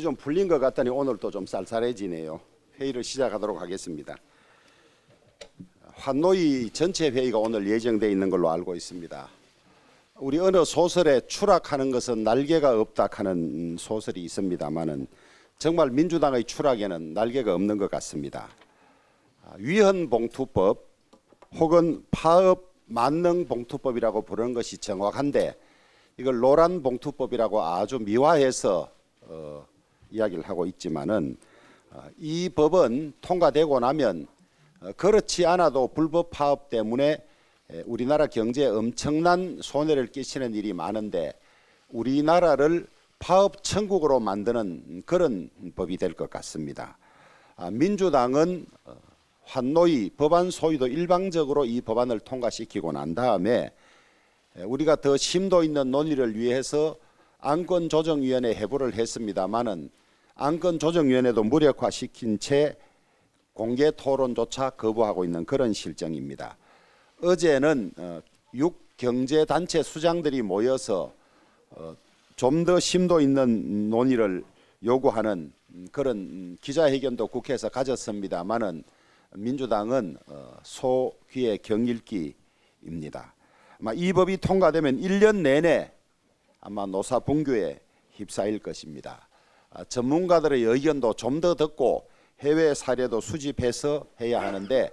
좀 풀린 것 같더니 오늘 또 좀 쌀쌀해지네요. 회의를 시작하도록 하겠습니다. 환노위 전체 회의가 오늘 예정되어 있는 걸로 알고 있습니다. 우리 어느 소설에 추락하는 것은 날개가 없다 하는 소설이 있습니다만은 정말 민주당의 추락에는 날개가 없는 것 같습니다. 위헌봉투법 혹은 파업 만능봉투법이라고 부르는 것이 정확한데 이걸 노란봉투법이라고 아주 미화해서 이야기를 하고 있지만은 이 법은 통과되고 나면 그렇지 않아도 불법 파업 때문에 우리나라 경제에 엄청난 손해를 끼치는 일이 많은데 우리나라를 파업 천국으로 만드는 그런 법이 될 것 같습니다. 민주당은 환노위 법안 소위도 일방적으로 이 법안을 통과시키고 난 다음에 우리가 더 심도 있는 논의를 위해서 안건조정위원회 해부를 했습니다마는 안건조정위원회도 무력화시킨 채 공개 토론조차 거부하고 있는 그런 실정입니다. 어제는 6경제단체 수장들이 모여서 좀 더 심도 있는 논의를 요구하는 그런 기자회견도 국회에서 가졌습니다마는 민주당은 소귀의 경읽기입니다. 아마 이 법이 통과되면 1년 내내 아마 노사 분규에 휩싸일 것입니다. 전문가들의 의견도 좀 더 듣고 해외 사례도 수집해서 해야 하는데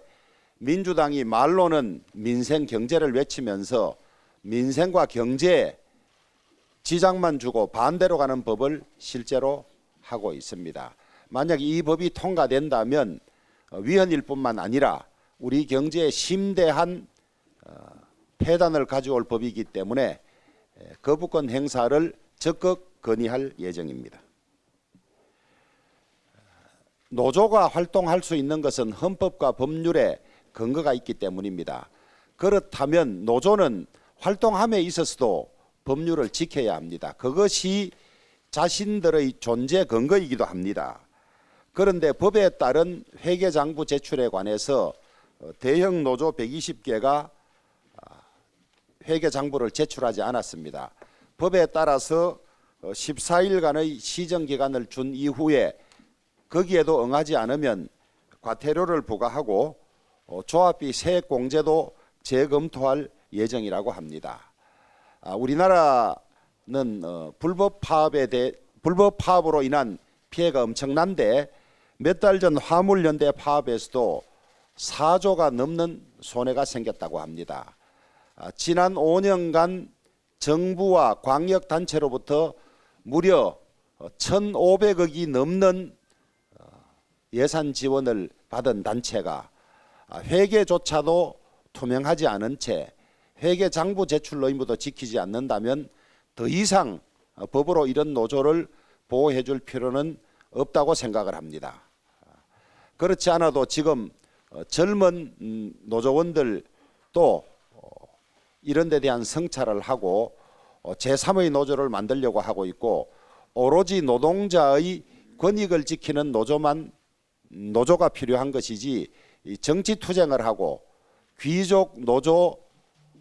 민주당이 말로는 민생 경제를 외치면서 민생과 경제에 지장만 주고 반대로 가는 법을 실제로 하고 있습니다. 만약 이 법이 통과된다면 위헌일 뿐만 아니라 우리 경제에 심대한 폐단을 가져올 법이기 때문에 거부권 행사를 적극 건의할 예정입니다. 노조가 활동할 수 있는 것은 헌법과 법률에 근거가 있기 때문입니다. 그렇다면 노조는 활동함에 있어서도 법률을 지켜야 합니다. 그것이 자신들의 존재 근거이기도 합니다. 그런데 법에 따른 회계장부 제출에 관해서 대형 노조 120개가 회계장부를 제출하지 않았습니다. 법에 따라서 14일간의 시정기간을 준 이후에 거기에도 응하지 않으면 과태료를 부과하고 조합비 세액공제도 재검토할 예정이라고 합니다. 우리나라는 불법 파업으로 인한 피해가 엄청난데 몇 달 전 화물연대 파업에서도 4조가 넘는 손해가 생겼다고 합니다. 지난 5년간 정부와 광역단체로부터 무려 1,500억이 넘는 예산 지원을 받은 단체가 회계조차도 투명하지 않은 채 회계장부 제출 의무도 지키지 않는다면 더 이상 법으로 이런 노조를 보호해 줄 필요는 없다고 생각을 합니다. 그렇지 않아도 지금 젊은 노조원들도 이런 데 대한 성찰을 하고 제3의 노조를 만들려고 하고 있고 오로지 노동자의 권익을 지키는 노조가 필요한 것이지 정치 투쟁을 하고 귀족 노조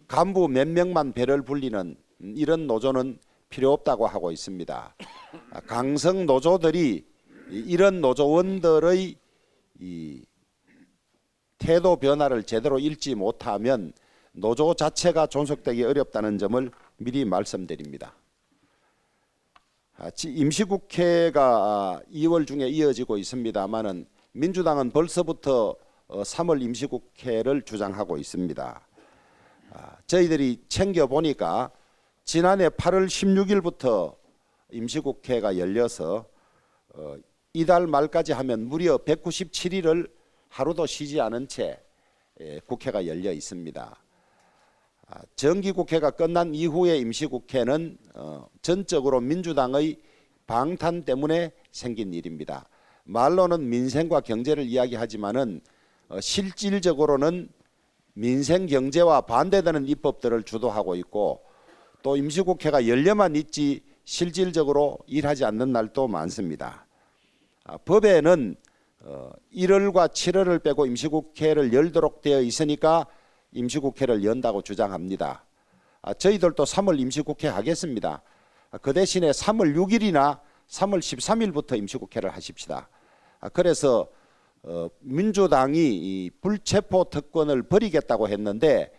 간부 몇 명만 배를 불리는 이런 노조는 필요 없다고 하고 있습니다. 강성 노조들이 이런 노조원들의 이 태도 변화를 제대로 읽지 못하면 노조 자체가 존속되기 어렵다는 점을 미리 말씀드립니다. 임시국회가 2월 중에 이어지고 있습니다마는 민주당은 벌써부터 3월 임시국회를 주장하고 있습니다. 저희들이 챙겨보니까 지난해 8월 16일부터 임시국회가 열려서 이달 말까지 하면 무려 197일을 하루도 쉬지 않은 채 국회가 열려 있습니다. 정기국회가 끝난 이후의 임시국회는 전적으로 민주당의 방탄 때문에 생긴 일입니다. 말로는 민생과 경제를 이야기하지만은 실질적으로는 민생 경제와 반대되는 입법들을 주도하고 있고 또 임시국회가 열려만 있지 실질적으로 일하지 않는 날도 많습니다. 법에는 1월과 7월을 빼고 임시국회를 열도록 되어 있으니까 임시국회를 연다고 주장합니다. 저희들도 3월 임시국회 하겠습니다. 그 대신에 3월 6일이나 3월 13일부터 임시국회를 하십시다. 그래서 민주당이 이 불체포 특권을 버리겠다고 했는데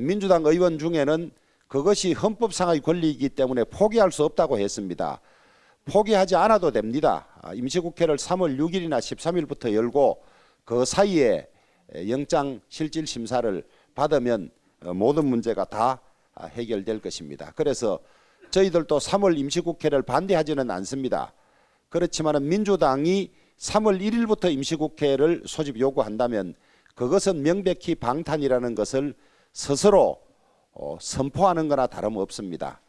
민주당 의원 중에는 그것이 헌법상의 권리이기 때문에 포기할 수 없다고 했습니다. 포기하지 않아도 됩니다. 임시국회를 3월 6일이나 13일부터 열고 그 사이에 영장 실질 심사를 받으면 모든 문제가 다 해결될 것입니다. 그래서 저희들도 3월 임시국회를 반대하지는 않습니다. 그렇지만 민주당이 3월 1일부터 임시국회를 소집 요구한다면 그것은 명백히 방탄이라는 것을 스스로 선포하는 거나 다름없습니다.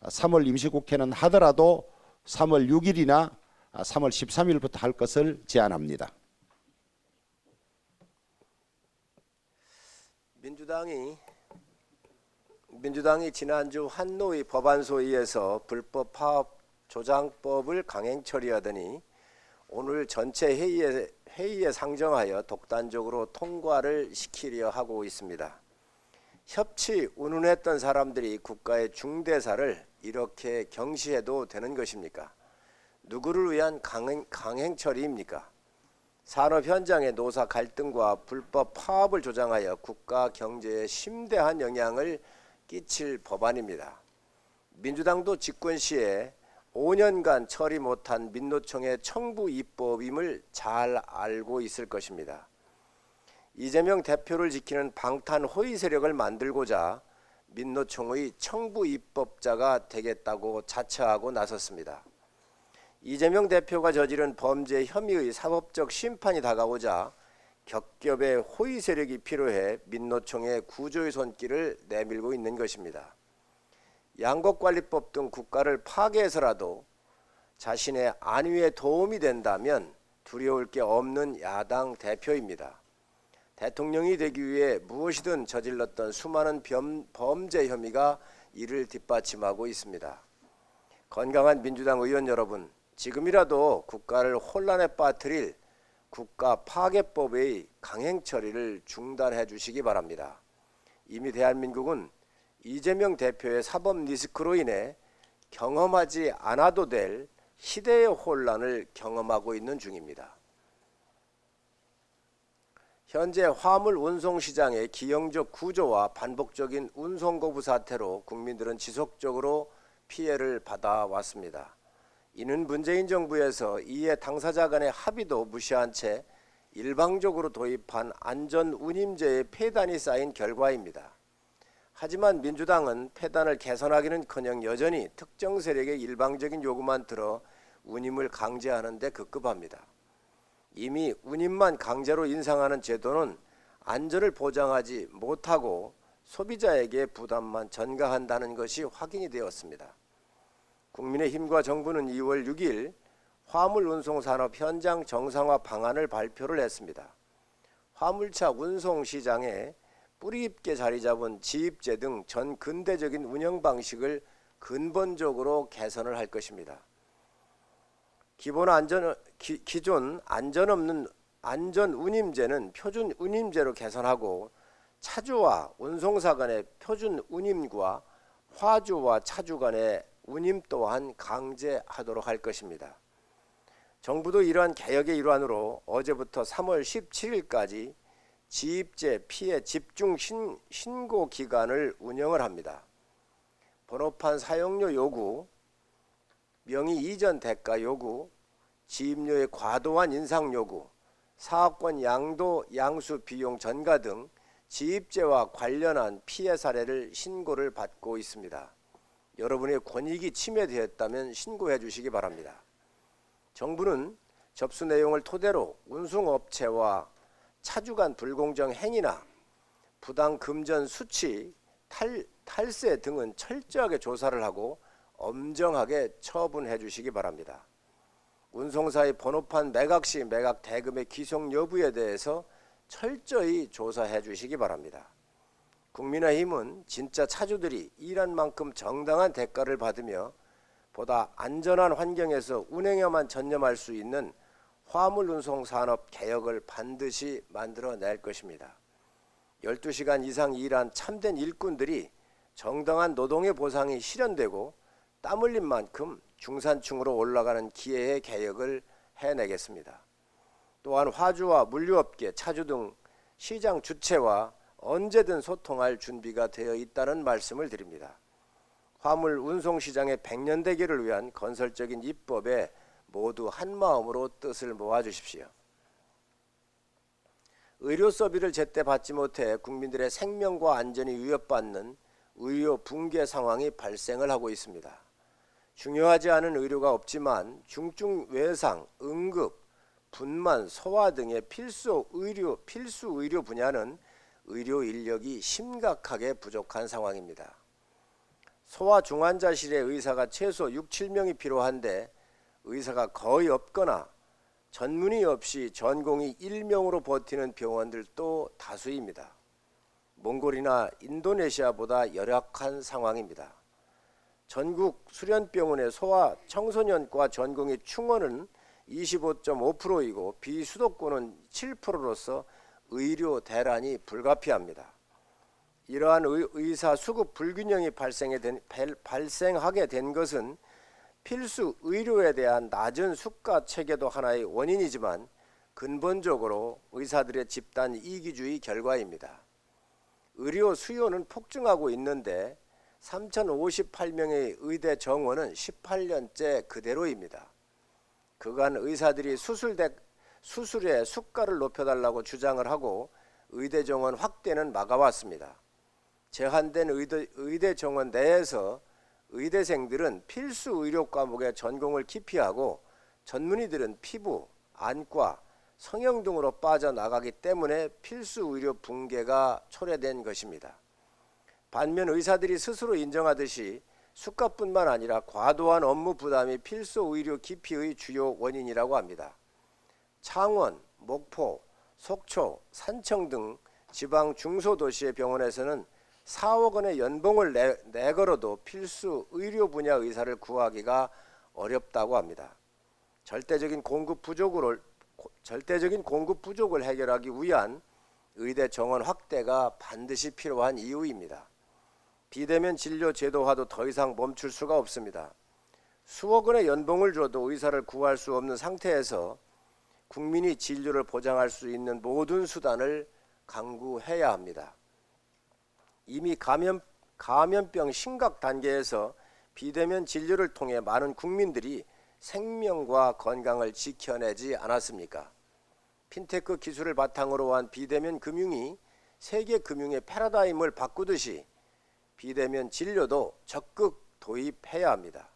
3월 임시국회는 하더라도 3월 6일이나 3월 13일부터 할 것을 제안합니다. 민주당이 지난주 한노위 법안소위에서 불법 파업 조장법을 강행 처리하더니 오늘 전체 회의에 상정하여 독단적으로 통과를 시키려 하고 있습니다. 협치 운운했던 사람들이 국가의 중대사를 이렇게 경시해도 되는 것입니까? 누구를 위한 강행 처리입니까? 산업 현장의 노사 갈등과 불법 파업을 조장하여 국가 경제에 심대한 영향을 끼칠 법안입니다. 민주당도 집권 시에 5년간 처리 못한 민노총의 청부 입법임을 잘 알고 있을 것입니다. 이재명 대표를 지키는 방탄 호위 세력을 만들고자 민노총의 청부 입법자가 되겠다고 자처하고 나섰습니다. 이재명 대표가 저지른 범죄 혐의의 사법적 심판이 다가오자 겹겹의 호위 세력이 필요해 민노총의 구조의 손길을 내밀고 있는 것입니다. 양곡관리법 등 국가를 파괴해서라도 자신의 안위에 도움이 된다면 두려울 게 없는 야당 대표입니다. 대통령이 되기 위해 무엇이든 저질렀던 수많은 범죄 혐의가 이를 뒷받침하고 있습니다. 건강한 민주당 의원 여러분, 지금이라도 국가를 혼란에 빠뜨릴 국가 파괴법의 강행 처리를 중단해 주시기 바랍니다. 이미 대한민국은 이재명 대표의 사법 리스크로 인해 경험하지 않아도 될 시대의 혼란을 경험하고 있는 중입니다. 현재 화물 운송시장의 기형적 구조와 반복적인 운송 거부 사태로 국민들은 지속적으로 피해를 받아왔습니다. 이는 문재인 정부에서 이에 당사자 간의 합의도 무시한 채 일방적으로 도입한 안전운임제의 폐단이 쌓인 결과입니다. 하지만 민주당은 폐단을 개선하기는커녕 여전히 특정 세력의 일방적인 요구만 들어 운임을 강제하는 데 급급합니다. 이미 운임만 강제로 인상하는 제도는 안전을 보장하지 못하고 소비자에게 부담만 전가한다는 것이 확인이 되었습니다. 국민의힘과 정부는 2월 6일 화물운송산업 현장 정상화 방안을 발표를 했습니다. 화물차 운송시장에 뿌리 깊게 자리 잡은 지입제 등 전 근대적인 운영 방식을 근본적으로 개선을 할 것입니다. 기존 안전 운임제는 표준 운임제로 개선하고 차주와 운송사 간의 표준 운임과 화주와 차주 간의 운임 또한 강제하도록 할 것입니다. 정부도 이러한 개혁의 일환으로 어제부터 3월 17일까지 지입제 피해 집중 신고 기간을 운영을 합니다. 번호판 사용료 요구, 명의 이전 대가 요구, 지입료의 과도한 인상 요구, 사업권 양도 양수 비용 전가 등 지입제와 관련한 피해 사례를 신고를 받고 있습니다. 여러분의 권익이 침해되었다면 신고해 주시기 바랍니다. 정부는 접수 내용을 토대로 운송업체와 차주 간 불공정 행위나 부당 금전 수치, 탈세 등은 철저하게 조사를 하고 엄정하게 처분해 주시기 바랍니다. 운송사의 번호판 매각 시 매각 대금의 귀속 여부에 대해서 철저히 조사해 주시기 바랍니다. 국민의힘은 진짜 차주들이 일한 만큼 정당한 대가를 받으며 보다 안전한 환경에서 운행에만 전념할 수 있는 화물운송산업 개혁을 반드시 만들어낼 것입니다. 12시간 이상 일한 참된 일꾼들이 정당한 노동의 보상이 실현되고 땀 흘린 만큼 중산층으로 올라가는 기회의 개혁을 해내겠습니다. 또한 화주와 물류업계, 차주 등 시장 주체와 언제든 소통할 준비가 되어 있다는 말씀을 드립니다. 화물 운송 시장의 백년대계를 위한 건설적인 입법에 모두 한마음으로 뜻을 모아주십시오. 의료 서비스를 제때 받지 못해 국민들의 생명과 안전이 위협받는 의료 붕괴 상황이 발생을 하고 있습니다. 중요하지 않은 의료가 없지만 중증 외상, 응급, 분만, 소아 등의 필수 의료 분야는 의료 인력이 심각하게 부족한 상황입니다. 소아 중환자실에 의사가 최소 6, 7명이 필요한데 의사가 거의 없거나 전문의 없이 전공의 1명으로 버티는 병원들도 다수입니다. 몽골이나 인도네시아보다 열악한 상황입니다. 전국 수련병원의 소아 청소년과 전공의 충원은 25.5%이고 비수도권은 7%로서 의료 대란이 불가피합니다. 이러한 의사 수급 불균형이 발생하게 된 것은 필수 의료에 대한 낮은 수가 체계도 하나의 원인이지만 근본적으로 의사들의 집단 이기주의 결과입니다. 의료 수요는 폭증하고 있는데 3,058명의 의대 정원은 18년째 그대로입니다. 그간 의사들이 수술의 수가를 높여달라고 주장을 하고 의대 정원 확대는 막아왔습니다. 제한된 의대 정원 내에서 의대생들은 필수 의료 과목의 전공을 기피하고 전문의들은 피부, 안과, 성형 등으로 빠져나가기 때문에 필수 의료 붕괴가 초래된 것입니다. 반면 의사들이 스스로 인정하듯이 수가뿐만 아니라 과도한 업무 부담이 필수 의료 기피의 주요 원인이라고 합니다. 창원, 목포, 속초, 산청 등 지방 중소도시의 병원에서는 4억 원의 연봉을 내걸어도 필수 의료 분야 의사를 구하기가 어렵다고 합니다. 절대적인 공급 부족을 해결하기 위한 의대 정원 확대가 반드시 필요한 이유입니다. 비대면 진료 제도화도 더 이상 멈출 수가 없습니다. 수억 원의 연봉을 줘도 의사를 구할 수 없는 상태에서 국민이 진료를 보장할 수 있는 모든 수단을 강구해야 합니다. 이미 감염병 심각 단계에서 비대면 진료를 통해 많은 국민들이 생명과 건강을 지켜내지 않았습니까? 핀테크 기술을 바탕으로 한 비대면 금융이 세계 금융의 패러다임을 바꾸듯이 비대면 진료도 적극 도입해야 합니다.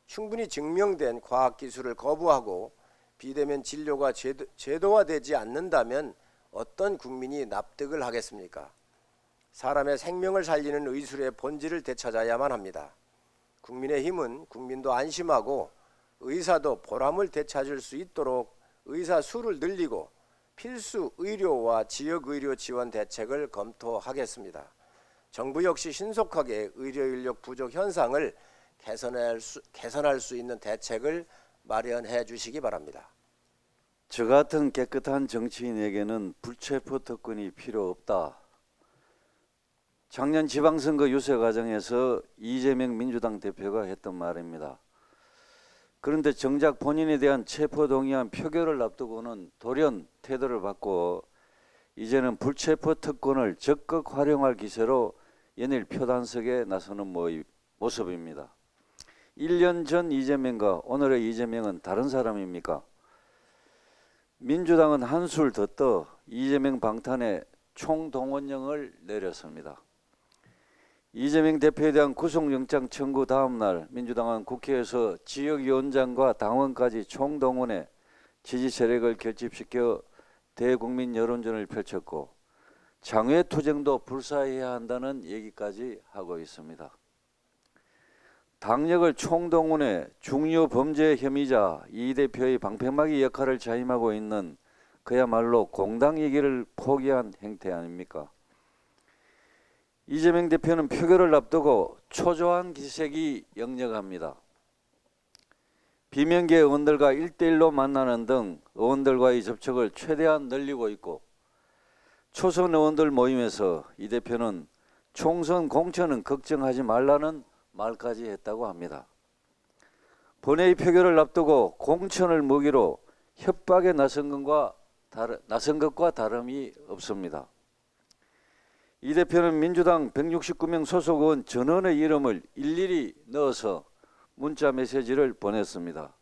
충분히 증명된 과학기술을 거부하고 비대면 진료가 제도화되지 않는다면 어떤 국민이 납득을 하겠습니까? 사람의 생명을 살리는 의술의 본질을 되찾아야만 합니다. 국민의힘은 국민도 안심하고 의사도 보람을 되찾을 수 있도록 의사 수를 늘리고 필수 의료와 지역의료 지원 대책을 검토하겠습니다. 정부 역시 신속하게 의료 인력 부족 현상을 개선할 수 있는 대책을 마련해 주시기 바랍니다. 저 같은 깨끗한 정치인에게는 불체포 특권이 필요 없다. 작년 지방선거 유세 과정에서 이재명 민주당 대표가 했던 말입니다. 그런데 정작 본인에 대한 체포동의안 표결을 앞두고는 돌연 태도를 바꾸어 이제는 불체포 특권을 적극 활용할 기세로 연일 표단석에 나서는 모습입니다. 1년 전 이재명과 오늘의 이재명은 다른 사람입니까? 민주당은 한술 더 떠 이재명 방탄에 총동원령을 내렸습니다. 이재명 대표에 대한 구속영장 청구 다음 날 민주당은 국회에서 지역위원장과 당원까지 총동원해 지지 세력을 결집시켜 대국민 여론전을 펼쳤고 장외투쟁도 불사해야 한다는 얘기까지 하고 있습니다. 당력을 총동원해 중요 범죄 혐의자 이 대표의 방패막이 역할을 자임하고 있는 그야말로 공당이기를 포기한 행태 아닙니까? 이재명 대표는 표결을 앞두고 초조한 기색이 역력합니다. 비명계 의원들과 1대1로 만나는 등 의원들과의 접촉을 최대한 늘리고 있고 초선 의원들 모임에서 이 대표는 총선 공천은 걱정하지 말라는 말까지 했다고 합니다. 본회의 표결을 앞두고 공천을 먹이로 협박에 나선 것과 다름이 없습니다. 이 대표는 민주당 169명 소속 의원 전원의 이름을 일일이 넣어서 문자 메시지를 보냈습니다.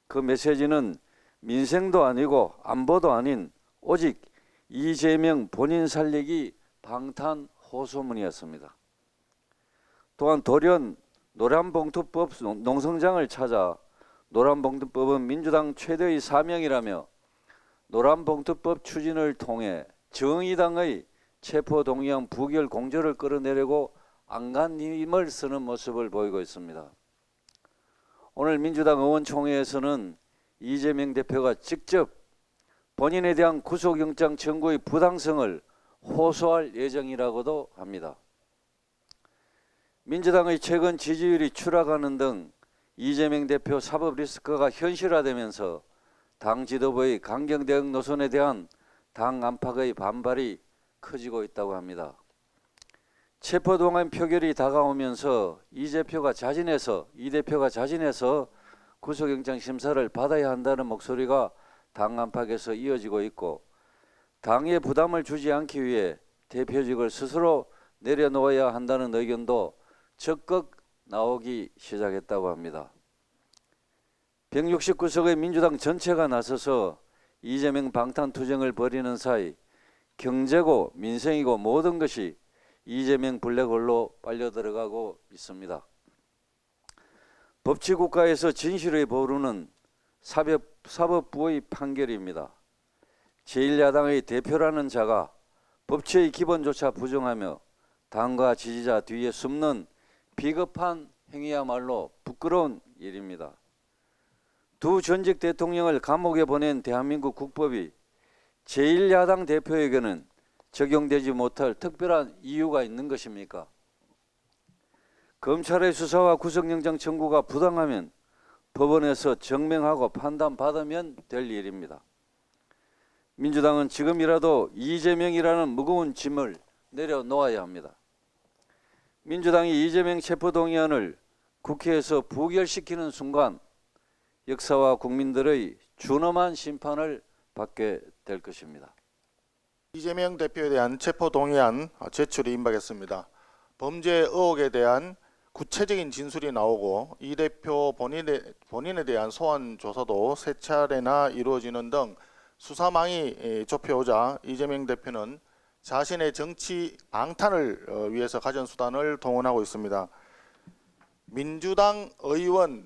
그 메시지는 민생도 아니고 안보도 아닌 오직 이재명 본인 살리기 방탄 호소문이었습니다. 또한 돌연 노란봉투법 농성장을 찾아 노란봉투법은 민주당 최대의 사명이라며 노란봉투법 추진을 통해 정의당의 체포동의안 부결 공조를 끌어내려고 안간힘을 쓰는 모습을 보이고 있습니다. 오늘 민주당 의원총회에서는 이재명 대표가 직접 본인에 대한 구속영장 청구의 부당성을 호소할 예정이라고도 합니다. 민주당의 최근 지지율이 추락하는 등 이재명 대표 사법 리스크가 현실화되면서 당 지도부의 강경 대응 노선에 대한 당 안팎의 반발이 커지고 있다고 합니다. 체포동의안 표결이 다가오면서 이 대표가 자진해서 구속영장 심사를 받아야 한다는 목소리가 당 안팎에서 이어지고 있고, 당에 부담을 주지 않기 위해 대표직을 스스로 내려놓아야 한다는 의견도 적극 나오기 시작했다고 합니다. 169석의 민주당 전체가 나서서 이재명 방탄투쟁을 벌이는 사이 경제고 민생이고 모든 것이 이재명 블랙홀로 빨려들어가고 있습니다. 법치국가에서 진실의 보루는 사법부의 판결입니다. 제1야당의 대표라는 자가 법치의 기본조차 부정하며 당과 지지자 뒤에 숨는 비겁한 행위야말로 부끄러운 일입니다. 두 전직 대통령을 감옥에 보낸 대한민국 국법이 제1야당 대표에게는 적용되지 못할 특별한 이유가 있는 것입니까? 검찰의 수사와 구속영장 청구가 부당하면 법원에서 증명하고 판단받으면 될 일입니다. 민주당은 지금이라도 이재명이라는 무거운 짐을 내려놓아야 합니다. 민주당이 이재명 체포동의안을 국회에서 부결시키는 순간 역사와 국민들의 준엄한 심판을 받게 될 것입니다. 이재명 대표에 대한 체포동의안 제출이 임박했습니다. 범죄 의혹에 대한 구체적인 진술이 나오고 이 대표 본인에 대한 소환 조사도 세 차례나 이루어지는 등 수사망이 좁혀오자 이재명 대표는 자신의 정치 방탄을 위해서 가진 수단을 동원하고 있습니다. 민주당 의원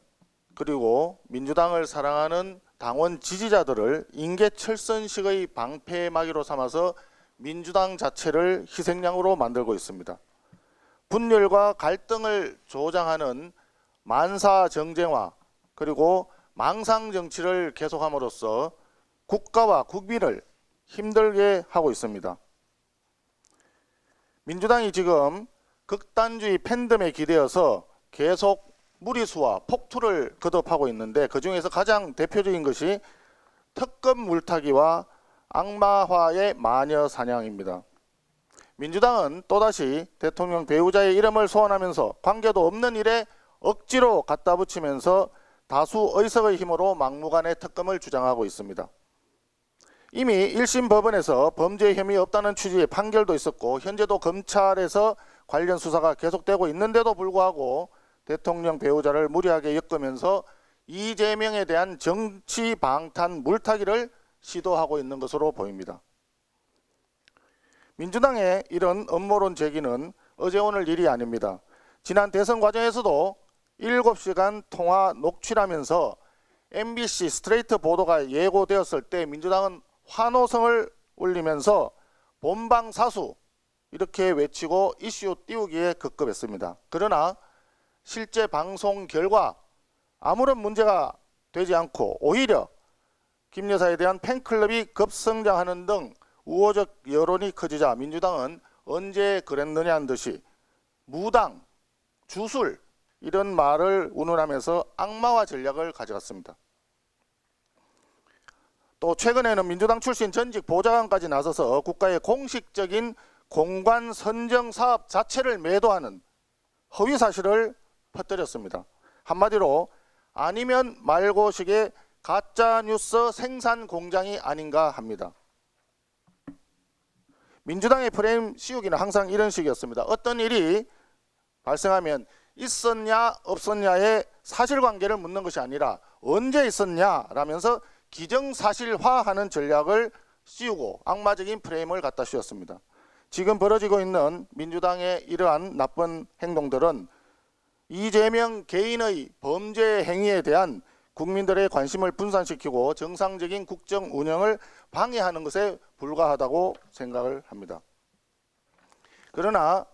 그리고 민주당을 사랑하는 당원 지지자들을 인계철선식의 방패막이로 삼아서 민주당 자체를 희생양으로 만들고 있습니다. 분열과 갈등을 조장하는 만사정쟁화 그리고 망상정치를 계속함으로써 국가와 국민을 힘들게 하고 있습니다. 민주당이 지금 극단주의 팬덤에 기대어서 계속 무리수와 폭투를 거듭하고 있는데, 그중에서 가장 대표적인 것이 특검 물타기와 악마화의 마녀 사냥입니다. 민주당은 또다시 대통령 배우자의 이름을 소환하면서 관계도 없는 일에 억지로 갖다 붙이면서 다수 의석의 힘으로 막무가내 특검을 주장하고 있습니다. 이미 1심 법원에서 범죄 혐의 없다는 취지의 판결도 있었고 현재도 검찰에서 관련 수사가 계속되고 있는데도 불구하고 대통령 배우자를 무리하게 엮으면서 이재명에 대한 정치 방탄 물타기를 시도하고 있는 것으로 보입니다. 민주당의 이런 음모론 제기는 어제 오늘 일이 아닙니다. 지난 대선 과정에서도 7시간 통화 녹취하면서 MBC 스트레이트 보도가 예고되었을 때 민주당은 환호성을 울리면서 본방사수 이렇게 외치고 이슈 띄우기에 급급했습니다. 그러나 실제 방송 결과 아무런 문제가 되지 않고 오히려 김 여사에 대한 팬클럽이 급성장하는 등 우호적 여론이 커지자 민주당은 언제 그랬느냐는 듯이 무당, 주술 이런 말을 운운하면서 악마화 전략을 가져갔습니다. 또 최근에는 민주당 출신 전직 보좌관까지 나서서 국가의 공식적인 공관 선정 사업 자체를 매도하는 허위 사실을 퍼뜨렸습니다. 한마디로 아니면 말고식의 가짜 뉴스 생산 공장이 아닌가 합니다. 민주당의 프레임 씌우기는 항상 이런 식이었습니다. 어떤 일이 발생하면 있었냐 없었냐의 사실관계를 묻는 것이 아니라 언제 있었냐라면서 기정사실화하는 전략을 씌우고 악마적인 프레임을 갖다 씌웠습니다. 지금 벌어지고 있는 민주당의 이러한 나쁜 행동들은 이재명 개인의 범죄 행위에 대한 국민들의 관심을 분산시키고 정상적인 국정 운영을 방해하는 것에 불과하다고 생각을 합니다. 그러나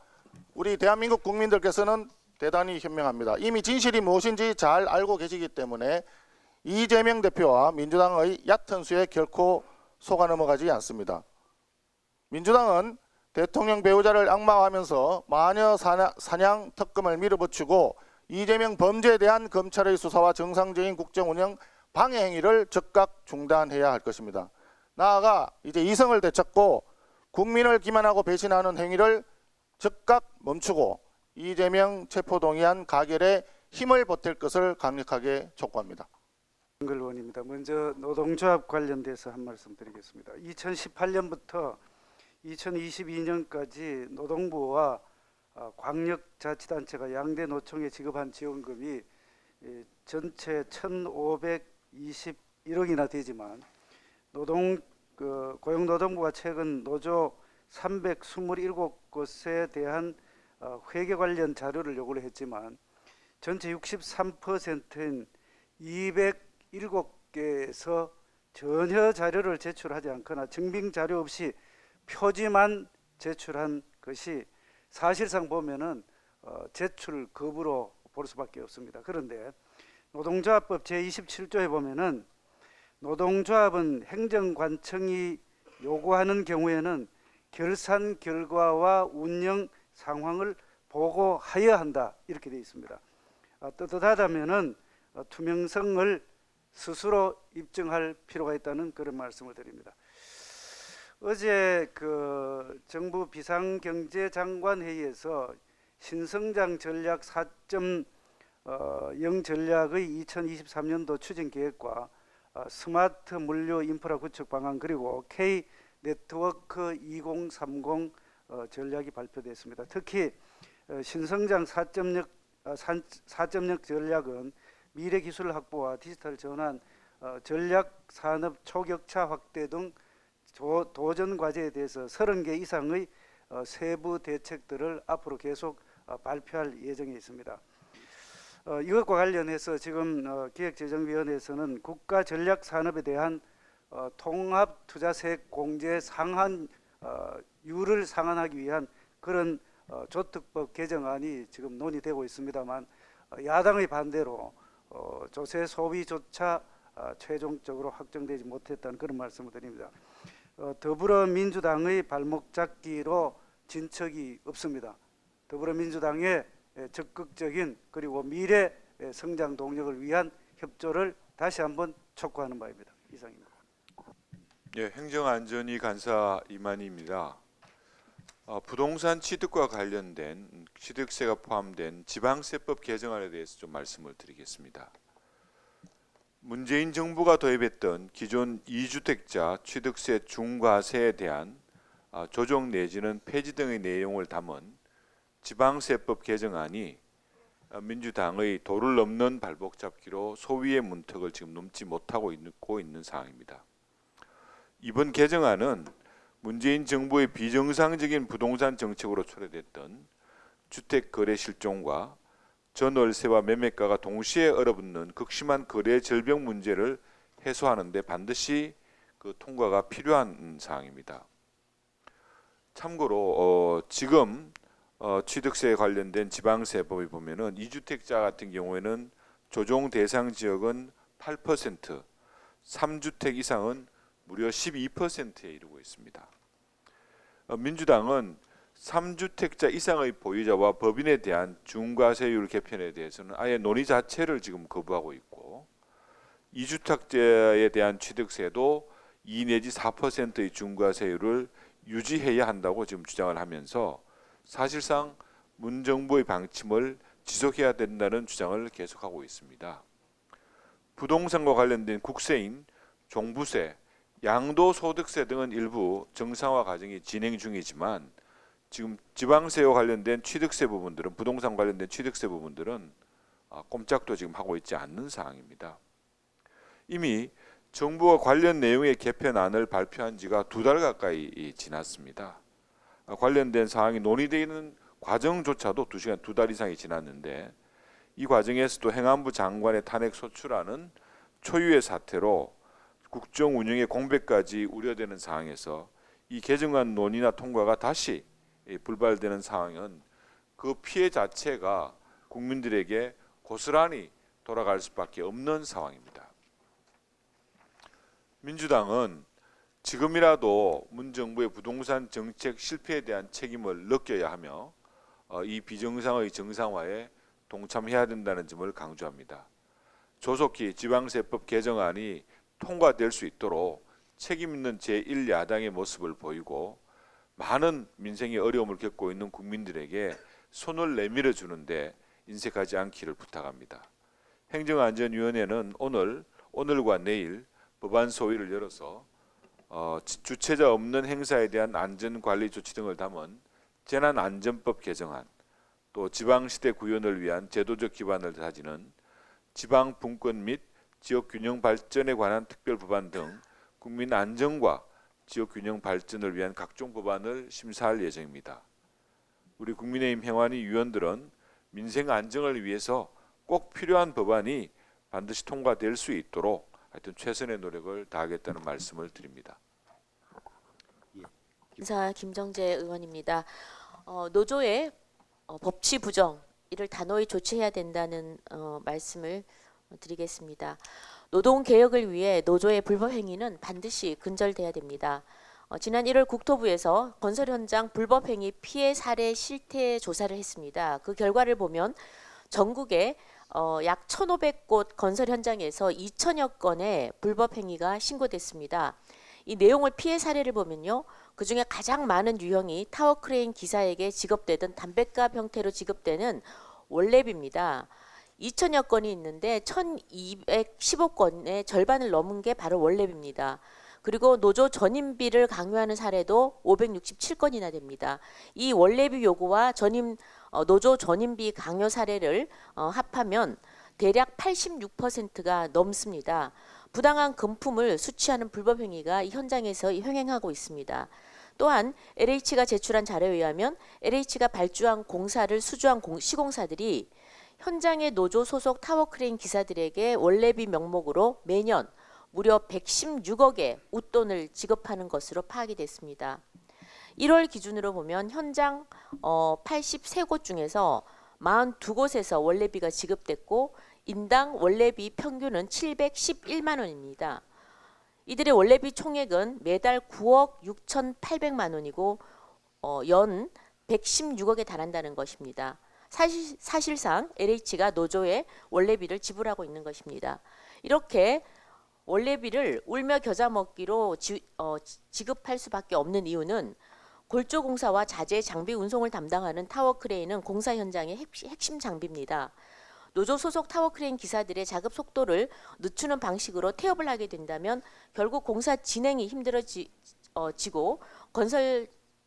우리 대한민국 국민들께서는 대단히 현명합니다. 이미 진실이 무엇인지 잘 알고 계시기 때문에 이재명 대표와 민주당의 얕은 수에 결코 속아 넘어가지 않습니다. 민주당은 대통령 배우자를 악마화하면서 마녀 사냥 특검을 밀어붙이고 이재명 범죄에 대한 검찰의 수사와 정상적인 국정 운영 방해 행위를 즉각 중단해야 할 것입니다. 나아가 이제 이성을 되찾고 국민을 기만하고 배신하는 행위를 즉각 멈추고 이재명 체포동의안 가결에 힘을 보탤 것을 강력하게 촉구합니다. 정글원입니다. 먼저 노동조합 관련돼서 한 말씀 드리겠습니다. 2018년부터 2022년까지 노동부와 광역자치단체가 양대 노총에 지급한 지원금이 전체 1,521억이나 되지만 고용노동부가 최근 노조 327곳에 대한 회계 관련 자료를 요구를 했지만 전체 63%인 207개에서 전혀 자료를 제출하지 않거나 증빙 자료 없이 표지만 제출한 것이 사실상 보면은 제출 거부로 볼 수밖에 없습니다. 그런데 노동조합법 제27조에 보면은 노동조합은 행정관청이 요구하는 경우에는 결산 결과와 운영 상황을 보고하여야 한다 이렇게 되어 있습니다. 떳떳하다면은 투명성을 스스로 입증할 필요가 있다는 그런 말씀을 드립니다. 어제 정부 비상경제장관 회의에서 신성장 전략 4.0 전략의 2023년도 추진 계획과 스마트 물류 인프라 구축 방안 그리고 K 네트워크 2030 전략이 발표됐습니다. 특히 신성장 4.0 전략은 미래 기술 확보와 디지털 전환, 전략 산업 초격차 확대 등 도전 과제에 대해서 30개 이상의 세부 대책들을 앞으로 계속 발표할 예정에 있습니다. 이것과 관련해서 지금 기획재정위원회에서는 국가 전략 산업에 대한 통합 투자세액 공제 상한율을 상한하기 위한 그런 조특법 개정안이 지금 논의되고 있습니다만 야당의 반대로 조세 소비조차 최종적으로 확정되지 못했다는 그런 말씀을 드립니다. 더불어민주당의 발목 잡기로 진척이 없습니다. 더불어민주당의 적극적인 그리고 미래 성장 동력을 위한 협조를 다시 한번 촉구하는 바입니다. 이상입니다. 예, 행정안전위 간사 이만희입니다. 부동산 취득과 관련된 취득세가 포함된 지방세법 개정안에 대해서 좀 말씀을 드리겠습니다. 문재인 정부가 도입했던 기존 2주택자 취득세 중과세에 대한 조정 내지는 폐지 등의 내용을 담은 지방세법 개정안이 민주당의 도를 넘는 발목 잡기로 소위의 문턱을 지금 넘지 못하고 있는 상황입니다. 이번 개정안은 문재인 정부의 비정상적인 부동산 정책으로 초래됐던 주택 거래 실종과 전월세와 매매가가 동시에 얼어붙는 극심한 거래 절벽 문제를 해소하는 데 반드시 통과가 필요한 사항입니다. 참고로 지금 취득세에 관련된 지방세법에 보면은 2주택자 같은 경우에는 조정 대상 지역은 8%, 3주택 이상은 무려 12%에 이르고 있습니다. 민주당은 3주택자 이상의 보유자와 법인에 대한 중과세율 개편에 대해서는 아예 논의 자체를 지금 거부하고 있고 2주택자에 대한 취득세도 2 내지 4%의 중과세율을 유지해야 한다고 지금 주장을 하면서 사실상 문 정부의 방침을 지속해야 된다는 주장을 계속하고 있습니다. 부동산과 관련된 국세인, 종부세, 양도소득세 등은 일부 정상화 과정이 진행 중이지만 지금 지방세와 관련된 취득세 부분들은 부동산 관련된 취득세 부분들은 꼼짝도 지금 하고 있지 않는 상황입니다. 이미 정부가 관련 내용의 개편안을 발표한 지가 2달 가까이 지났습니다. 관련된 사항이 논의되는 과정조차도 2달 이상이 지났는데 이 과정에서도 행안부 장관의 탄핵 소추라는 초유의 사태로 국정 운영의 공백까지 우려되는 상황에서 이 개정안 논의나 통과가 다시 불발되는 상황은 그 피해 자체가 국민들에게 고스란히 돌아갈 수밖에 없는 상황입니다. 민주당은 지금이라도 문 정부의 부동산 정책 실패에 대한 책임을 느껴야 하며 이 비정상의 정상화에 동참해야 된다는 점을 강조합니다. 조속히 지방세법 개정안이 통과될 수 있도록 책임 있는 제1야당의 모습을 보이고 많은 민생의 어려움을 겪고 있는 국민들에게 손을 내밀어 주는데 인색하지 않기를 부탁합니다. 행정안전위원회는 오늘과 내일 법안 소위를 열어서 주체자 없는 행사에 대한 안전관리 조치 등을 담은 재난안전법 개정안, 또 지방시대 구현을 위한 제도적 기반을 다지는 지방분권 및 지역균형 발전에 관한 특별법안 등 국민 안정과 지역균형 발전을 위한 각종 법안을 심사할 예정입니다. 우리 국민의힘 행안위 위원들은 민생 안정을 위해서 꼭 필요한 법안이 반드시 통과될 수 있도록 하여튼 최선의 노력을 다하겠다는 말씀을 드립니다. 인사 김정재 의원입니다. 노조의 법치 부정 이를 단호히 조치해야 된다는 말씀을 드리겠습니다. 노동 개혁을 위해 노조의 불법 행위는 반드시 근절돼야 됩니다. 지난 1월 국토부에서 건설 현장 불법 행위 피해 사례 실태 조사를 했습니다. 그 결과를 보면 전국에 약 1,500곳 건설 현장에서 2,000여 건의 불법 행위가 신고됐습니다. 이 내용을 피해 사례를 보면요. 그중에 가장 많은 유형이 타워 크레인 기사에게 지급되던 담뱃값 형태로 지급되는 원래비입니다. 2,000여 건이 있는데 1,215건의 절반을 넘은 게 바로 원래비입니다. 그리고 노조 전임비를 강요하는 사례도 567건이나 됩니다. 이 원래비 요구와 노조 전임비 강요 사례를 합하면 대략 86%가 넘습니다. 부당한 금품을 수취하는 불법 행위가 이 현장에서 횡행하고 있습니다. 또한 LH가 제출한 자료에 의하면 LH가 발주한 공사를 수주한 시공사들이 현장의 노조 소속 타워크레인 기사들에게 원래비 명목으로 매년 무려 116억의 웃돈을 지급하는 것으로 파악이 됐습니다. 1월 기준으로 보면 현장 83곳 중에서 42곳에서 원래비가 지급됐고 인당 원래비 평균은 711만 원입니다. 이들의 원래비 총액은 매달 9억 6,800만 원이고 연 116억에 달한다는 것입니다. 사실상 LH가 노조에 원래비를 지불하고 있는 것입니다. 이렇게 원래비를 울며 겨자 먹기로 지급할 수밖에 없는 이유는 골조공사와 자재 장비 운송을 담당하는 타워크레인은 공사 현장의 핵심 장비입니다. 노조 소속 타워크레인 기사들의 작업 속도를 늦추는 방식으로 태업을 하게 된다면 결국 공사 진행이 힘들어지고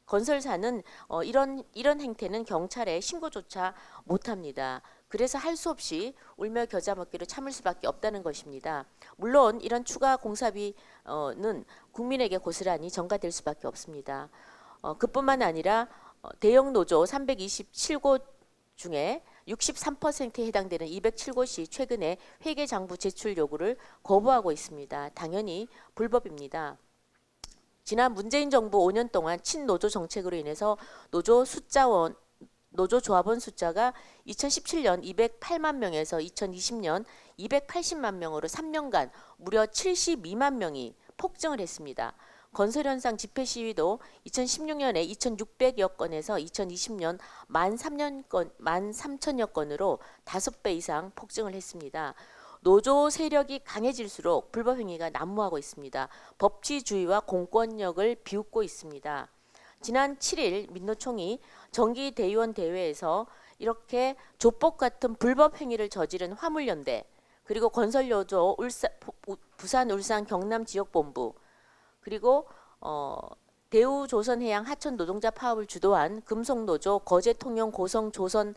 건설사는 이런 행태는 경찰에 신고조차 못합니다. 그래서 할 수 없이 울며 겨자 먹기로 참을 수밖에 없다는 것입니다. 물론 이런 추가 공사비는 국민에게 고스란히 전가될 수밖에 없습니다. 그뿐만 아니라 대형 노조 327곳 중에 63%에 해당되는 207곳이 최근에 회계장부 제출 요구를 거부하고 있습니다. 당연히 불법입니다. 지난 문재인 정부 5년 동안 친노조 정책으로 인해서 노조 조합원 숫자가 2017년 208만 명에서 2020년 280만 명으로 3년간 무려 72만 명이 폭증을 했습니다. 건설 현상 집회 시위도 2016년에 2,600여 건에서 2020년 13,000여 건으로 5배 이상 폭증을 했습니다. 노조 세력이 강해질수록 불법 행위가 난무하고 있습니다. 법치주의와 공권력을 비웃고 있습니다. 지난 7일 민노총이 정기대의원 대회에서 이렇게 조폭 같은 불법 행위를 저지른 화물연대 그리고 건설노조 부산, 울산, 경남 지역본부, 그리고 대우조선해양 하천 노동자 파업을 주도한 금속노조, 거제통영, 고성, 조선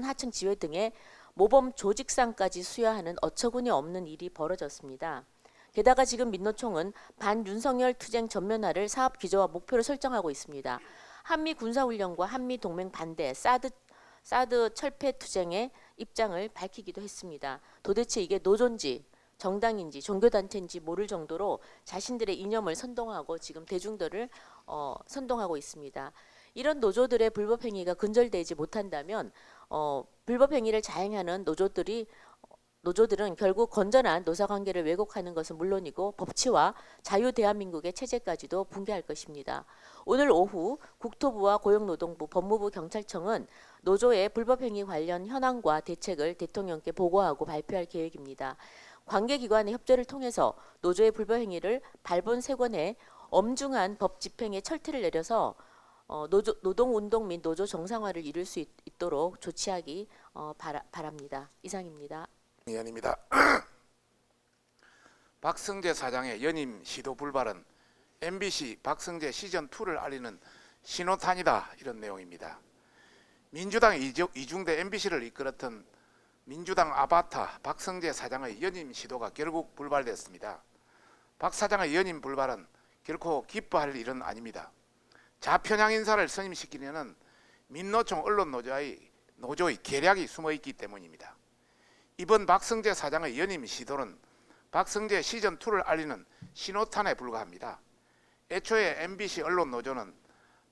하청 지회 등의 모범 조직상까지 수여하는 어처구니 없는 일이 벌어졌습니다. 게다가 지금 민노총은 반윤석열 투쟁 전면화를 사업 기조와 목표로 설정하고 있습니다. 한미 군사훈련과 한미 동맹 반대, 사드 철폐 투쟁의 입장을 밝히기도 했습니다. 도대체 이게 노조인지 정당인지 종교단체인지 모를 정도로 자신들의 이념을 선동하고 지금 대중들을 선동하고 있습니다. 이런 노조들의 불법 행위가 근절되지 못한다면 불법 행위를 자행하는 노조들은 결국 건전한 노사관계를 왜곡하는 것은 물론이고 법치와 자유 대한민국의 체제까지도 붕괴할 것입니다. 오늘 오후 국토부와 고용노동부, 법무부, 경찰청은 노조의 불법 행위 관련 현황과 대책을 대통령께 보고하고 발표할 계획입니다. 관계기관의 협조를 통해서 노조의 불법 행위를 발본색원해 엄중한 법 집행에 철퇴를 내려서 노동운동 및 노조 정상화를 이룰 수 있도록 조치하기 바랍니다. 이상입니다. 의원입니다. 박성재 사장의 연임 시도 불발은 MBC 박성재 시즌2를 알리는 신호탄이다, 이런 내용입니다. 민주당 이중대 MBC를 이끌었던 민주당 아바타 박성재 사장의 연임 시도가 결국 불발됐습니다. 박 사장의 연임 불발은 결코 기뻐할 일은 아닙니다. 좌편향 인사를 선임시키려는 민노총 언론노조의 계략이 숨어있기 때문입니다. 이번 박성재 사장의 연임 시도는 박성재 시즌2를 알리는 신호탄에 불과합니다. 애초에 MBC 언론노조는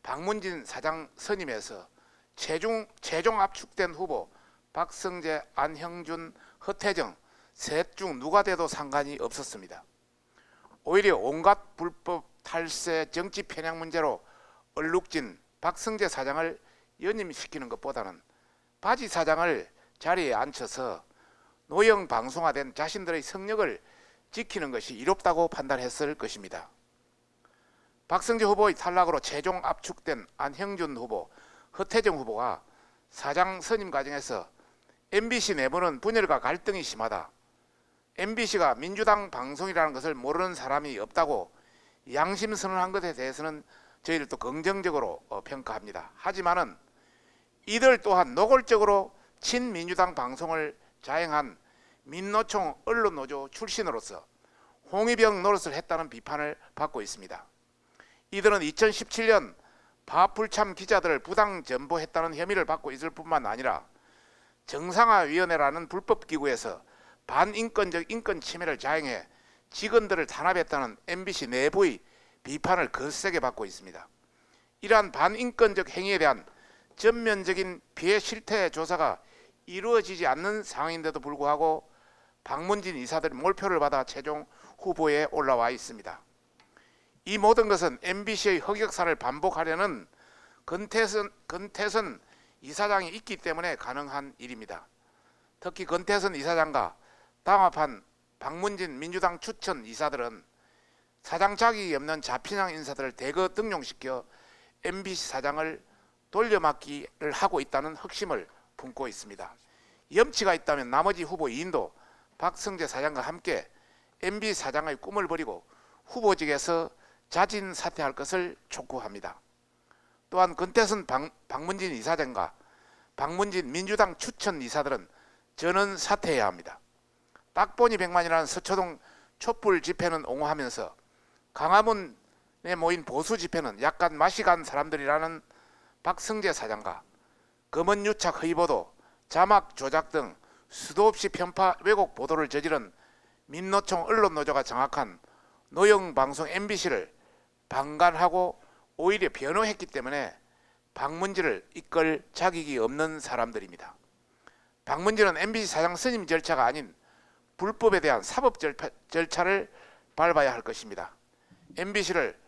박문진 사장 선임에서 최종 압축된 후보 박성재, 안형준, 허태정 셋 중 누가 돼도 상관이 없었습니다. 오히려 온갖 불법 탈세 정치 편향 문제로 얼룩진 박성재 사장을 연임시키는 것보다는 바지 사장을 자리에 앉혀서 노영 방송화된 자신들의 성역을 지키는 것이 이롭다고 판단했을 것입니다. 박성재 후보의 탈락으로 최종 압축된 안형준 후보, 허태정 후보가 사장 선임 과정에서 MBC 내부는 분열과 갈등이 심하다, MBC가 민주당 방송이라는 것을 모르는 사람이 없다고 양심선언한 것에 대해서는 저희들도 긍정적으로 평가합니다. 하지만은 이들 또한 노골적으로 친민주당 방송을 자행한 민노총 언론노조 출신으로서 홍위병 노릇을 했다는 비판을 받고 있습니다. 이들은 2017년 파불참 기자들을 부당 전보했다는 혐의를 받고 있을 뿐만 아니라 정상화위원회라는 불법기구에서 반인권적 인권 침해를 자행해 직원들을 탄압했다는 MBC 내부의 비판을 거세게 받고 있습니다. 이러한 반인권적 행위에 대한 전면적인 피해 실태 조사가 이루어지지 않는 상황인데도 불구하고 박문진 이사들이 몰표를 받아 최종 후보에 올라와 있습니다. 이 모든 것은 MBC의 흑역사를 반복하려는 건태선 이사장이 있기 때문에 가능한 일입니다. 특히 건태선 이사장과 당합한 박문진 민주당 추천 이사들은 사장 자격이 없는 좌편향 인사들을 대거 등용시켜 MBC 사장을 돌려막기를 하고 있다는 확신을 품고 있습니다. 염치가 있다면 나머지 후보 2인도 박성재 사장과 함께 MBC 사장의 꿈을 버리고 후보직에서 자진 사퇴할 것을 촉구합니다. 또한 건태선 박문진 이사장과 박문진 민주당 추천 이사들은 전원 사퇴해야 합니다. 딱 보니 100만이라는 서초동 촛불 집회는 옹호하면서 강화문에 모인 보수 집회는 약간 맛이 간 사람들이라는 박성재 사장과 검은 유착 허위보도, 자막 조작 등 수도 없이 편파 왜곡 보도를 저지른 민노총 언론노조가 장악한 노영방송 MBC를 방관하고 오히려 변호했기 때문에 박문진을 이끌 자격이 없는 사람들입니다. 박문진은 MBC 사장 선임 절차가 아닌 불법에 대한 사법 절차를 밟아야 할 것입니다. MBC를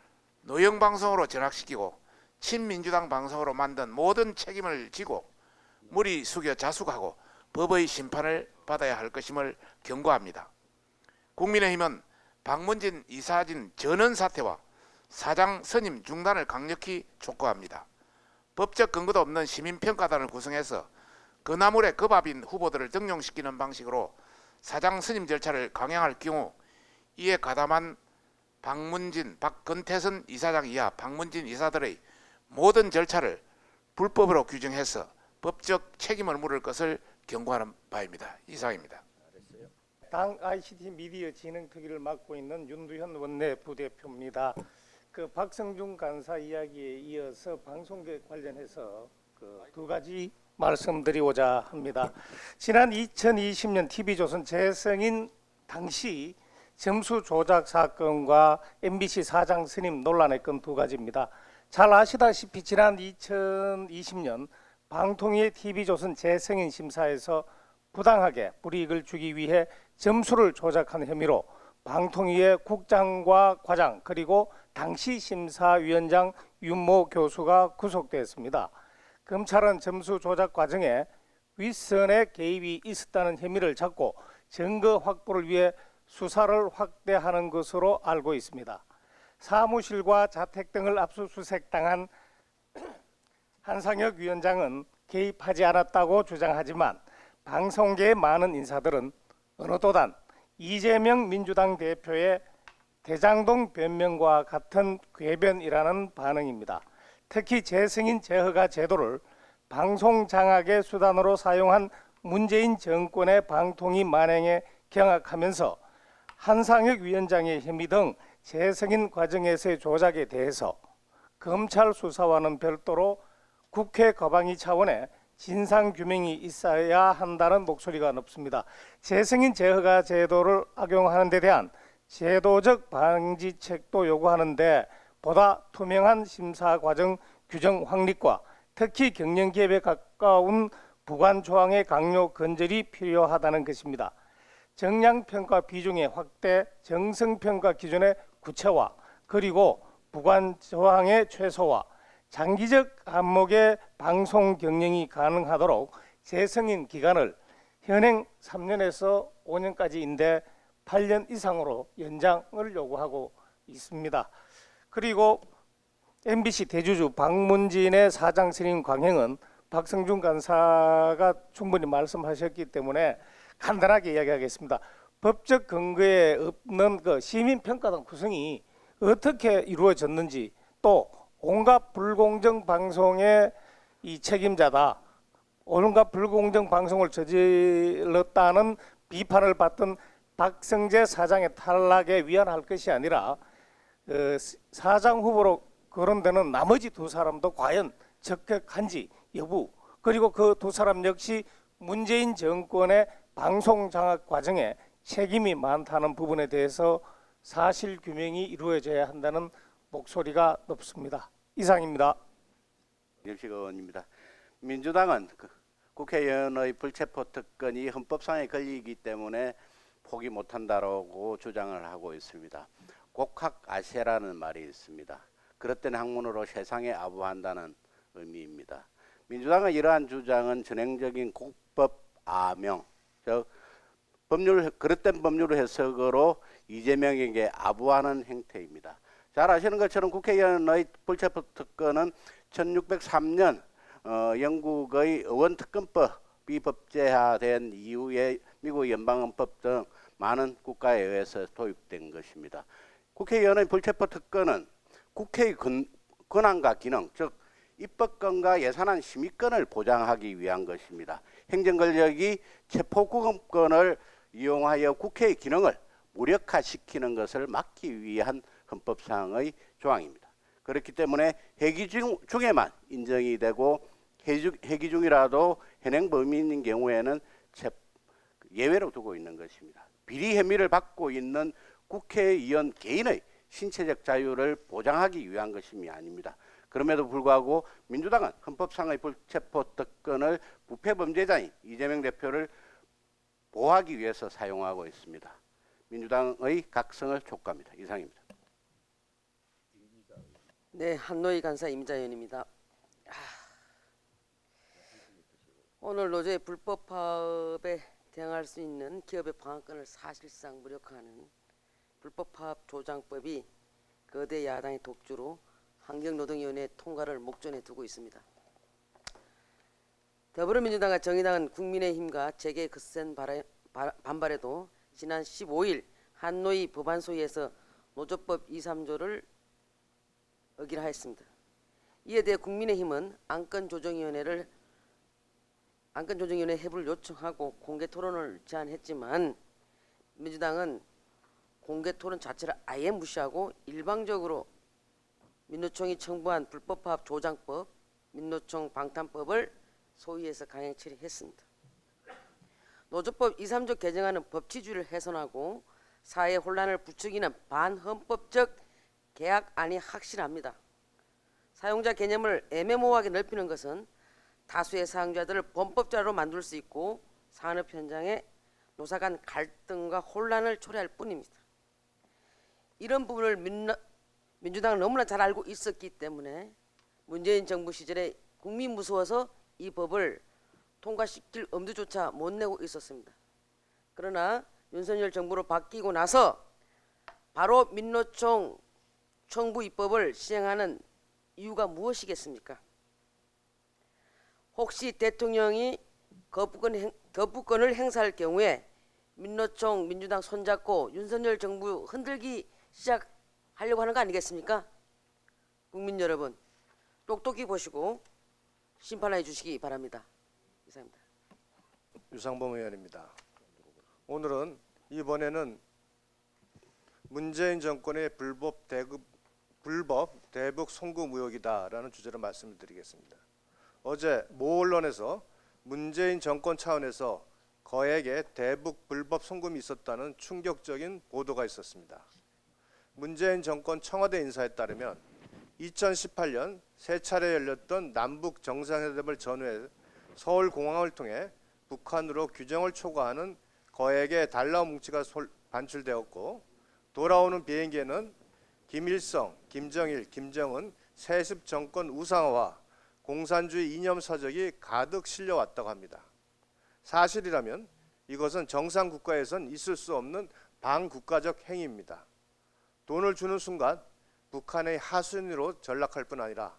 노영방송으로 전락시키고 친민주당 방송으로 만든 모든 책임을 지고 무리 숙여 자숙하고 법의 심판을 받아야 할 것임을 경고합니다. 국민의힘은 박문진 이사진 전원 사퇴와 사장 선임 중단을 강력히 촉구합니다. 법적 근거도 없는 시민평가단을 구성해서 그나물에 그 밥인 후보들을 등용시키는 방식으로 사장 선임 절차를 강행할 경우 이에 가담한 박근태선 이사장 이하 박문진 이사들의 모든 절차를 불법으로 규정해서 법적 책임을 물을 것을 경고하는 바입니다. 이상입니다. 당 ICT 미디어 진흥특위를 맡고 있는 윤두현 원내 부대표입니다. 그 박성중 간사 이야기에 이어서 방송계 관련해서 그 두 가지 말씀드리고자 합니다. 지난 2020년 TV조선 재승인 당시 점수 조작 사건과 MBC 사장 선임 논란의 건 두 가지입니다. 잘 아시다시피 지난 2020년 방통위의 TV조선 재승인 심사에서 부당하게 불이익을 주기 위해 점수를 조작한 혐의로 방통위의 국장과 과장 그리고 당시 심사위원장 윤모 교수가 구속되었습니다. 검찰은 점수 조작 과정에 윗선의 개입이 있었다는 혐의를 잡고 증거 확보를 위해 수사를 확대하는 것으로 알고 있습니다. 사무실과 자택 등을 압수수색당한 한상혁 위원장은 개입하지 않았다고 주장하지만 방송계의 많은 인사들은 어느 도단 이재명 민주당 대표의 대장동 변명과 같은 궤변이라는 반응입니다. 특히 재승인 재허가 제도를 방송 장악의 수단으로 사용한 문재인 정권의 방통위 만행에 경악하면서 한상혁 위원장의 혐의 등 재승인 과정에서의 조작에 대해서 검찰 수사와는 별도로 국회 거방위 차원의 진상규명이 있어야 한다는 목소리가 높습니다. 재승인 재허가 제도를 악용하는 데 대한 제도적 방지책도 요구하는데 보다 투명한 심사 과정 규정 확립과 특히 경영기업에 가까운 부관 조항의 강요 건절이 필요하다는 것입니다. 정량평가 비중의 확대, 정성평가 기준의 구체화, 그리고 부관 조항의 최소화, 장기적 안목의 방송 경영이 가능하도록 재승인 기간을 현행 3년에서 5년까지인데 8년 이상으로 연장을 요구하고 있습니다. 그리고 MBC 대주주 박문진의 사장 선임 강행은 박성중 간사가 충분히 말씀하셨기 때문에 간단하게 이야기하겠습니다. 법적 근거에 없는 그 시민평가단 구성이 어떻게 이루어졌는지, 또 온갖 불공정 방송의 이 책임자다, 온갖 불공정 방송을 저질렀다는 비판을 받던 박성재 사장의 탈락에 위안할 것이 아니라 사장 후보로 거론되는 나머지 두 사람도 과연 적격한지 여부, 그리고 그 두 사람 역시 문재인 정권의 방송 장악 과정에 책임이 많다는 부분에 대해서 사실 규명이 이루어져야 한다는 목소리가 높습니다. 이상입니다. 김영식 의원입니다. 민주당은 국회의원의 불체포 특권이 헌법상에 걸리기 때문에 포기 못한다라고 주장을 하고 있습니다. 곡학아세라는 말이 있습니다. 그릇된 학문으로 세상에 아부한다는 의미입니다. 민주당의 이러한 주장은 전형적인 국법 아명, 즉 그릇된 법률 해석으로 이재명에게 아부하는 행태입니다. 잘 아시는 것처럼 국회의원의 불체포 특권은 1603년 영국의 의원특검법이 법제화된 이후에 미국 연방헌법 등 많은 국가에 의해서 도입된 것입니다. 국회의원의 불체포 특권은 국회의 권한과 기능, 즉 입법권과 예산안 심의권을 보장하기 위한 것입니다. 행정권력이 체포구금권을 이용하여 국회의 기능을 무력화시키는 것을 막기 위한 헌법상의 조항입니다. 그렇기 때문에 회기 중에만 인정이 되고 회기 중이라도 현행 범인인 경우에는 예외로 두고 있는 것입니다. 비리 혐의를 받고 있는 국회의원 개인의 신체적 자유를 보장하기 위한 것이 아닙니다. 그럼에도 불구하고 민주당은 헌법상의 불체포 특권을 부패 범죄자인 이재명 대표를 보호하기 위해서 사용하고 있습니다. 민주당의 각성을 촉구합니다. 이상입니다. 네, 한노희 간사 임자연입니다. 오늘 노조의 불법 파업에 대응할 수 있는 기업의 방어권을 사실상 무력화하는 불법 파업 조장법이 거대 야당의 독주로 환경노동위원회 통과를 목전에 두고 있습니다. 더불어민주당과 정의당은 국민의힘과 재계 거센 반발에도 지난 15일 한노위 법안소위에서 노조법 2, 3조를 의결하였습니다. 이에 대해 국민의힘은 안건조정위원회 회부를 요청하고 공개 토론을 제안했지만 민주당은 공개 토론 자체를 아예 무시하고 일방적으로 민노총이 청구한 불법파업 조장법, 민노총 방탄법을 소위에서 강행 처리했습니다. 노조법 2, 3조 개정안은 법치주의를 훼손하고 사회 혼란을 부추기는 반헌법적 계약안이 확실합니다. 사용자 개념을 애매모호하게 넓히는 것은 다수의 사용자들을 범법자로 만들 수 있고 산업 현장에 노사 간 갈등과 혼란을 초래할 뿐입니다. 이런 부분을 민주당은 너무나 잘 알고 있었기 때문에 문재인 정부 시절에 국민 무서워서 이 법을 통과시킬 엄두조차 못 내고 있었습니다. 그러나 윤석열 정부로 바뀌고 나서 바로 민노총 청부 입법을 시행하는 이유가 무엇이겠습니까? 혹시 대통령이 거부권을 행사할 경우에 민노총 민주당 손잡고 윤석열 정부 흔들기 시작하려고 하는 거 아니겠습니까? 국민 여러분 똑똑히 보시고 심판해 주시기 바랍니다. 이상입니다. 유상범 의원입니다. 오늘은 이번에는 문재인 정권의 불법 대북 송금 의혹이다라는 주제로 말씀을 드리겠습니다. 어제 모 언론에서 문재인 정권 차원에서 거액의 대북 불법 송금이 있었다는 충격적인 보도가 있었습니다. 문재인 정권 청와대 인사에 따르면 2018년 세 차례 열렸던 남북 정상회담을 전후해 서울공항을 통해 북한으로 규정을 초과하는 거액의 달러 뭉치가 반출되었고 돌아오는 비행기에는 김일성, 김정일, 김정은 세습 정권 우상화와 공산주의 이념 서적이 가득 실려왔다고 합니다. 사실이라면 이것은 정상 국가에선 있을 수 없는 반국가적 행위입니다. 돈을 주는 순간 북한의 하수인으로 전락할 뿐 아니라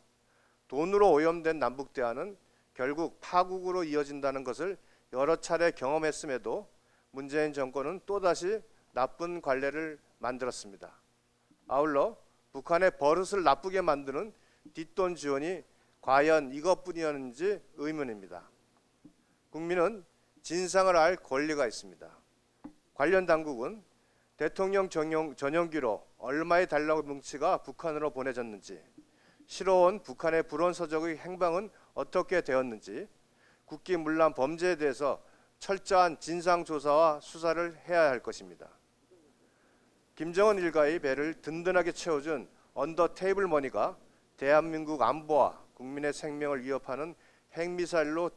돈으로 오염된 남북 대화는 결국 파국으로 이어진다는 것을 여러 차례 경험했음에도 문재인 정권은 또다시 나쁜 관례를 만들었습니다. 아울러 북한의 버릇을 나쁘게 만드는 뒷돈 지원이 과연 이것뿐이었는지 의문입니다. 국민은 진상을 알 권리가 있습니다. 관련 당국은 대통령 전용기로 얼마의 달러 뭉치가 북한으로 보내졌는지, 실어온 북한의 불온 서적의 행방은 어떻게 되었는지, 국기문란 범죄에 대해서 철저한 진상조사와 수사를 해야 할 것입니다. 김정은 일가의 배를 든든하게 채워준 언더 테이블 머니가 대한민국 안보와 국민의 생명을 위협하는 핵미사일로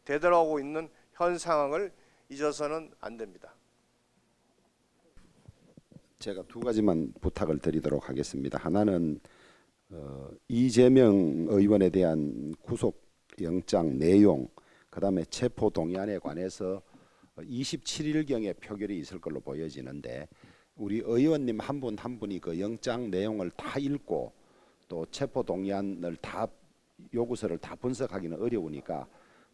되돌아오고 있는 현 상황을 잊어서는 안 됩니다. 제가 두 가지만 부탁을 드리도록 하겠습니다. 하나는 이재명 의원에 대한 구속영장 내용, 그다음에 체포동의안에 관해서 27일경에 표결이 있을 걸로 보여지는데 우리 의원님 한 분 한 분이 그 영장 내용을 다 읽고 또 체포동의안을 다 요구서를 다 분석하기는 어려우니까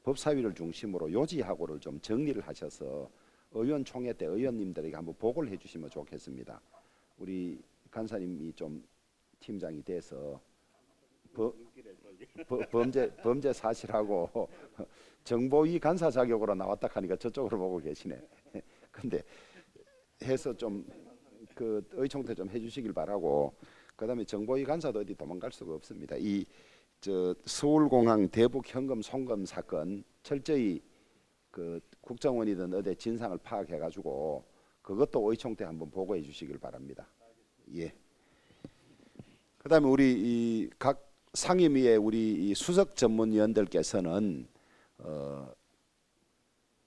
법사위를 중심으로 요지하고를 좀 정리를 하셔서 의원총회 때 의원님들에게 한번 보고를 해주시면 좋겠습니다. 우리 간사님이 좀 팀장이 돼서 범죄 사실하고 정보위 간사 자격으로 나왔다 하니까 저쪽으로 보고 계시네. 근데 해서 좀 그 의총태 좀 해주시길 바라고. 그다음에 정보위 간사도 어디 도망갈 수가 없습니다. 이 서울공항 대북 현금 송금 사건 철저히 그 국정원이든 어디 진상을 파악해가지고 그것도 의총태 한번 보고해 주시길 바랍니다. 예. 그다음에 우리 이 각 상임위의 우리 이 수석 전문위원들께서는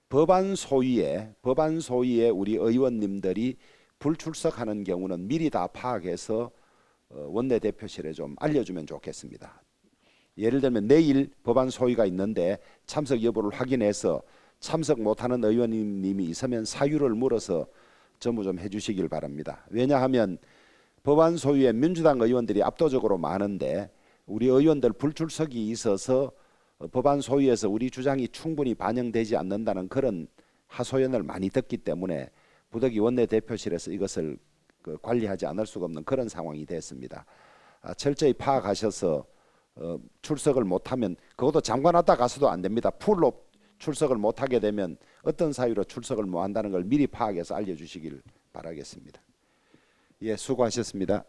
법안 소위에 우리 의원님들이 불출석하는 경우는 미리 다 파악해서 원내대표실에 좀 알려주면 좋겠습니다. 예를 들면 내일 법안 소위가 있는데 참석 여부를 확인해서 참석 못하는 의원님이 있으면 사유를 물어서 전부 좀 해주시길 바랍니다. 왜냐하면 법안 소위에 민주당 의원들이 압도적으로 많은데 우리 의원들 불출석이 있어서 법안 소위에서 우리 주장이 충분히 반영되지 않는다는 그런 하소연을 많이 듣기 때문에 부득이 원내대표실에서 이것을 관리하지 않을 수가 없는 그런 상황이 됐습니다. 철저히 파악하셔서 출석을 못하면 그것도 장관하다 가서도 안 됩니다. 풀로 출석을 못하게 되면 어떤 사유로 출석을 못한다는 걸 미리 파악해서 알려주시길 바라겠습니다. 예, 수고하셨습니다.